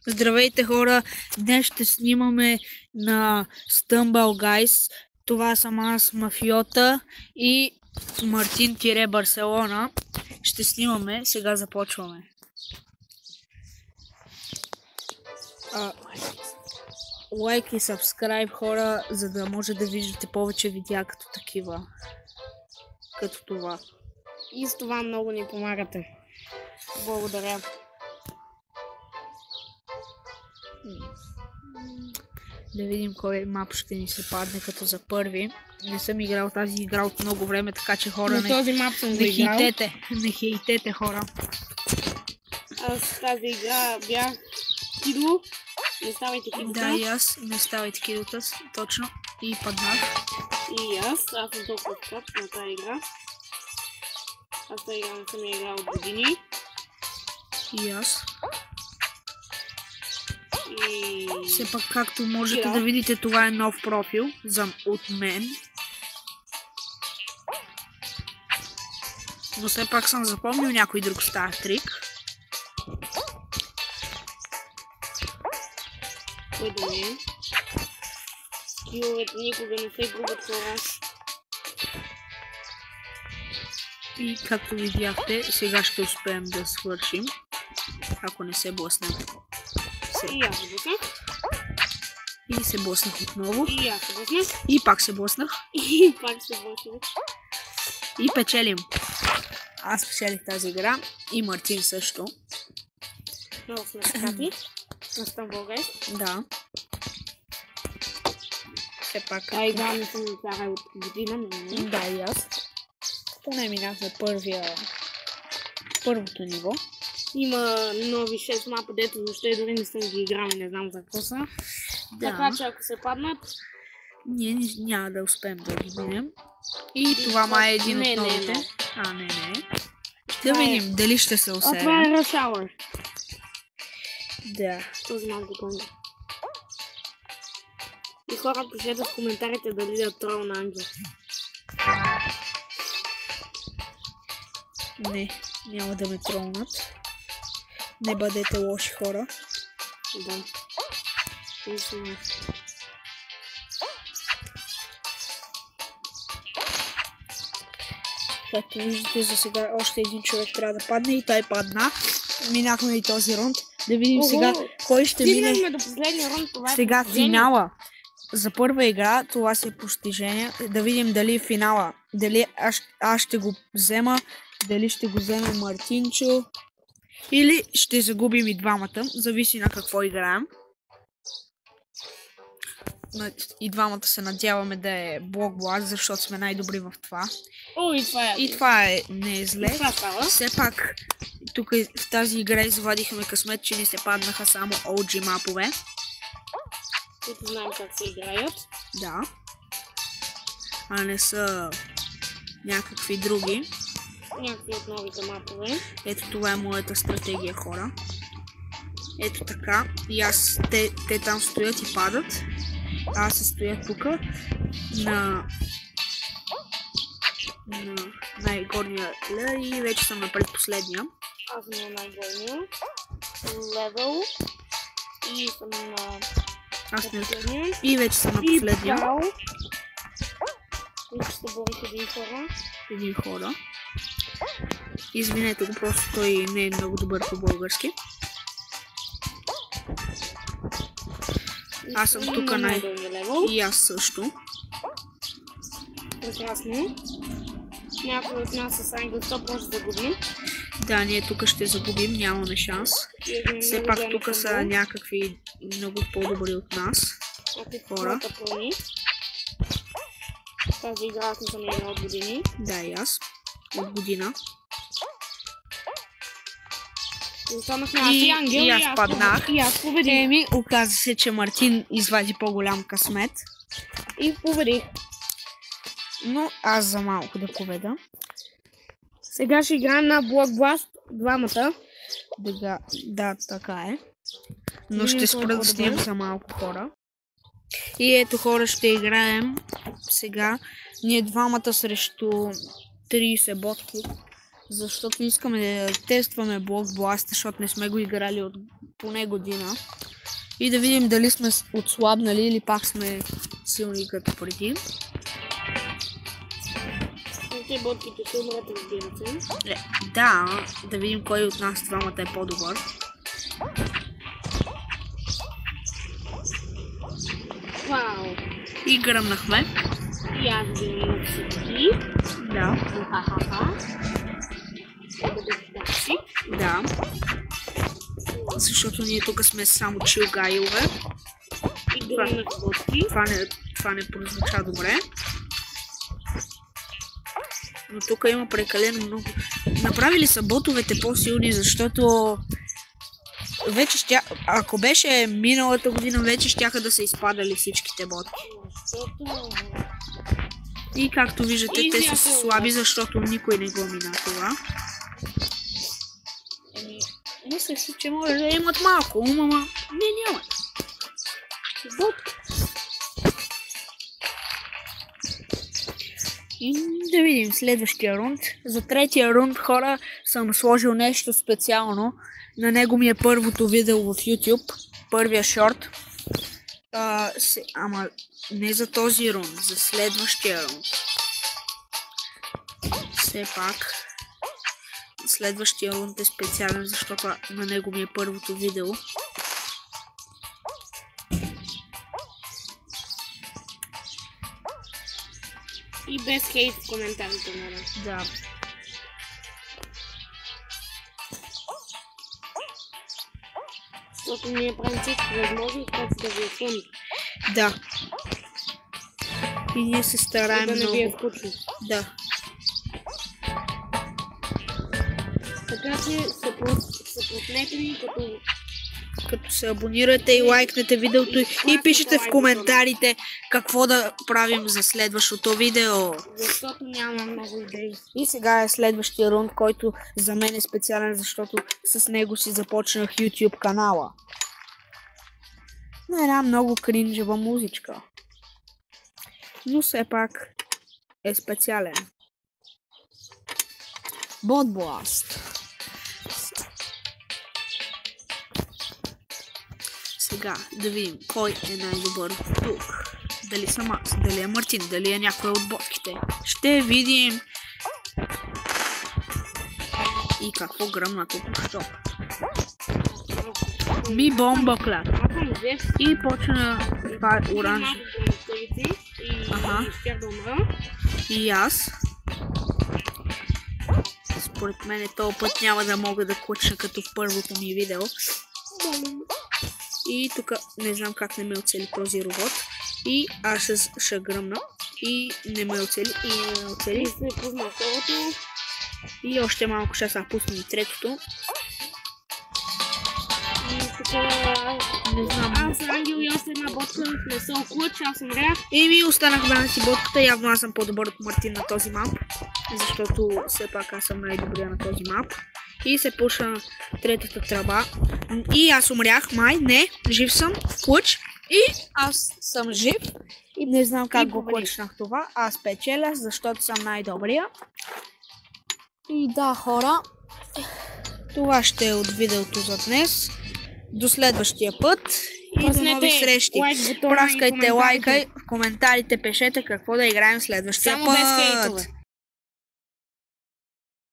Здравейте хора! Днес ще снимаме на Stumble Guys. Това съм аз, Мафиота и Мартин Барселона. Ще снимаме. Сега започваме. Лайк и сабскрайб, хора, за да може да виждате повече видеа като такива. Като това. И с това много ни помагате. Благодаря. Да видим кой мап ще ни се падне като за първи. Не съм играл тази игра от много време, така че хора не хейтете, хора. Аз тази игра бях кидо. Не ставайте кидота. Да, и аз. Не ставайте кидота, точно. И паднах. И аз съм толкова скъп на тази игра. Аз тази игра не съм играл от години. И аз. И... Все пак, както можете да видите, това е нов профил от мен. Но все пак съм запомнил някой друг стар трик. Който не е. Скиловете никога не се губят, хора. И както видяхте, сега ще успеем да свършим. Ако не се блъснем. И аз се блъснах. И се блъснах отново. И аз се блъснах. И пак се блъснах. И пак се блъснах. И печелим. Аз печелих тази игра. И Мартин също. Много сме скати. На Stumble Guys. Да. Все пак. Тази игра не съм играл от година, но... Да, и аз. Поне минахме първото ниво. Има нови 6 мапа, дето въобще дори не съм ги играл и не знам за какво са. Да. Така че ако се паднат... Ние няма да успеем да ги минем. И това май е един от новите. Не. Да видим дали ще се усея. Това е Rush Hour. Да. Този малко помня. И хора, пишете в коментарите дали да трол на Ангел. Не, няма да ме тролнат. Не бъдете лоши хора. Да. Както виждате, за сега още един човек трябва да падне и той падна. Минахме и този рунд. Да видим сега кой ще мине. Стигнахме до последния рунд. Сега финала. За първа игра това си е постижение. Да видим дали финала. Дали аз ще го взема. Дали ще го вземе Мартинчо. Или ще загубим и двамата. Зависи на какво играем. И двамата се надяваме да е блокбласт, защото сме най-добри в това. И това не е зле. Все пак, тук в тази игра извадихме късмет, че не се паднаха само OG мапове. Които знаем как се играят. Да. А не са някакви други. Някакви от новите мапове. Ето това е моята стратегия, хора. Ето така. И аз, те там стоят и падат. Аз се стоя тук на най-горния и вече съм на предпоследния. Аз съм на най-горния левел и съм на предпоследния. И вече съм на последния. И ще се борих един хора. Извинете го, просто той не е много добър по български. Аз съм тук и аз също. Прекрасно. Някой от нас с Ангел 100 може да загубим. Да, ние тук ще загубим, нямаме шанс. Все пак тук са някакви много по-добри от нас хора. Тази игра аз не съм играл от години. Да, и аз. От година. И аз паднах. И аз победих. Оказа се, че Мартин извади по-голям късмет. И победих. Но аз за малко да победа. Сега ще играем на блокбласт двамата. Да, така е. Но ще спра да снимам за малко хора. И ето хора, ще играем сега. Ние двамата срещу 30 ботки. защото искаме да тестваме Block Blast, защото не сме го играли от поне година. И да видим дали сме отслабнали или пак сме силни като преди. Те ботките ще умрат, разбира се. Да видим кой от нас двамата е по-добър. Вау! И гръмнахме. И аз гръмнах всички. Да. Да. Защото ние тук сме само чилгайлове. И гръмнах ботки. Това не прозвуча добре. Но тук има прекалено много. Направили са ботовете по-силни, защото вече ако беше миналата година, вече щяха да са изпадали всичките ботки. И както виждате, те са слаби, защото никой не го мина това. Мисля си, че може да имат малко ум, ама не нямат. И да видим следващия рунд. За третия рунд, хора, съм сложил нещо специално. На него ми е първото видео в YouTube. Първия шорт. Ама не за този рунд, за следващия рунд. Все пак следващия рунд е специален, защото на него ми е първото видео. И без хейт в коментарите, нали? Да. Защото ние правим всичко възможно, така да ви е фун. Да. И ние се стараем да много. не ви е скучно. Да. Така че съпотнете ни като се абонирате и лайкнете видеото и пишете в коментарите какво да правим за следващото видео. Защото няма много идеи. И сега е следващия рунд, който за мен е специален, защото с него си започнах YouTube канала. На една много кринжева музичка. Но все пак е специален. Block Blast. Сега да видим кой е най-добър тук. Дали съм аз, дали е Мартин, дали е някой от ботките. Ще видим. И какво гръмна тук що. Ми бомба клад. И почна това оранж. И аз. Според мен този път няма да мога да клъчна като в първото ми видео. И тук не знам как не ме оцели този робот. И аз ще гръмна. И не ме оцели. И не ме оцели. И още малко ще се пуснем и третото. И тук не знам. Аз съм Ангел и още една ботка. Не съм клъч, аз съм рях. И ми останахме на си ботката. Явно аз съм по-добър от Мартин на този мап. Защото все пак аз съм най-добрия на този мап. И се пуша третата тръба. И аз умрях, май, не, жив съм, клъч. И аз съм жив. И не знам как го клъчнах това. Аз печеля, защото съм най-добрия. И да, хора, това ще е от видеото за днес. До следващия път. И до нови срещи. Праскайте лайка и в коментарите пишете какво да играем следващия път.